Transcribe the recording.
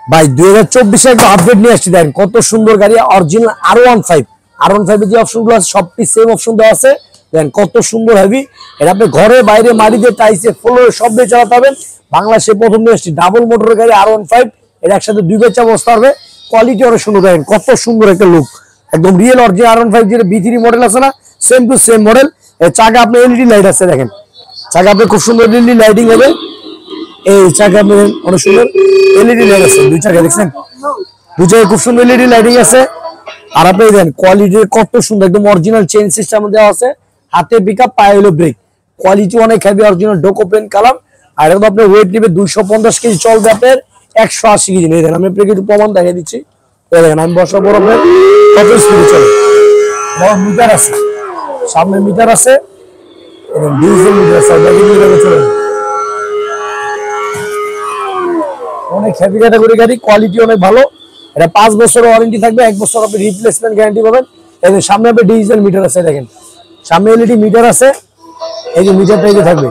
ভাই 2024 একটা আপডেট নিয়ে আসছি, দেখেন কত সুন্দর গাড়ি, অরিজিনাল R15। R15 এর যে অপশনগুলো আছে সবটি সেম অপশন দেওয়া আছে, দেখেন কত সুন্দর হেভি। এটা আপনি ঘরে বাইরে মাটিতে টাইসে ফ্লোরে সব দিয়ে চালাতে পারবেন। বাংলাদেশে প্রথম নিয়ে আসছি ডাবল মোটরের গাড়ি R15। এটা একসাথে 2 বাচ্চা বসতে পারবে, কোয়ালিটি অনেক সুন্দর। দেখেন কত সুন্দর একটা লুক, একদম রিয়েল অরিজিনাল R15 যেটা B3 মডেল আছে না, সেম টু সেম মডেল। এর চাকা আপনি এলইডি লাইট আছে, দেখেন চাকা আপনি খুব সুন্দর এলইডি লাইটিং হবে। এই চাকা অনেক সুন্দর এলইডি লাইট আছে, দুই চাকা দেখছেন, দুই জায়গায় খুব সুন্দর এলইডি লাইটিং আছে। আর আপনি দেখেন কোয়ালিটি কত সুন্দর, একদম অরিজিনাল চেইন সিস্টেম দেওয়া আছে, হাতে পিকআপ পায়ে হলো ব্রেক, কোয়ালিটি অনেক হেভি, অরিজিনাল ডোকো পেন কালার। আর এখন আপনার ওয়েট নেবে 250 কেজি, চলবে আপনার 180 কেজি নিয়ে দেন। আমি আপনাকে একটু প্রমাণ দেখিয়ে দিচ্ছি, দেখেন আমি বসার পর আপনার কত স্পিডে চলে। মিটার আছে, সামনে মিটার আছে এবং ডিজিটাল মিটার আছে, চলে অনেক হেভি ক্যাটাগরি গাড়ি, কোয়ালিটি অনেক ভালো। এটা 5 বছর ওয়ারেন্টি থাকবে, 1 বছর আপনি রিপ্লেসমেন্ট গ্যারান্টি পাবেন। এই সামনে আপনি ডিজিটাল মিটার আছে, দেখেন সামনে এলইডি মিটার আছে, এই যে মিটারটা এই যে থাকবে।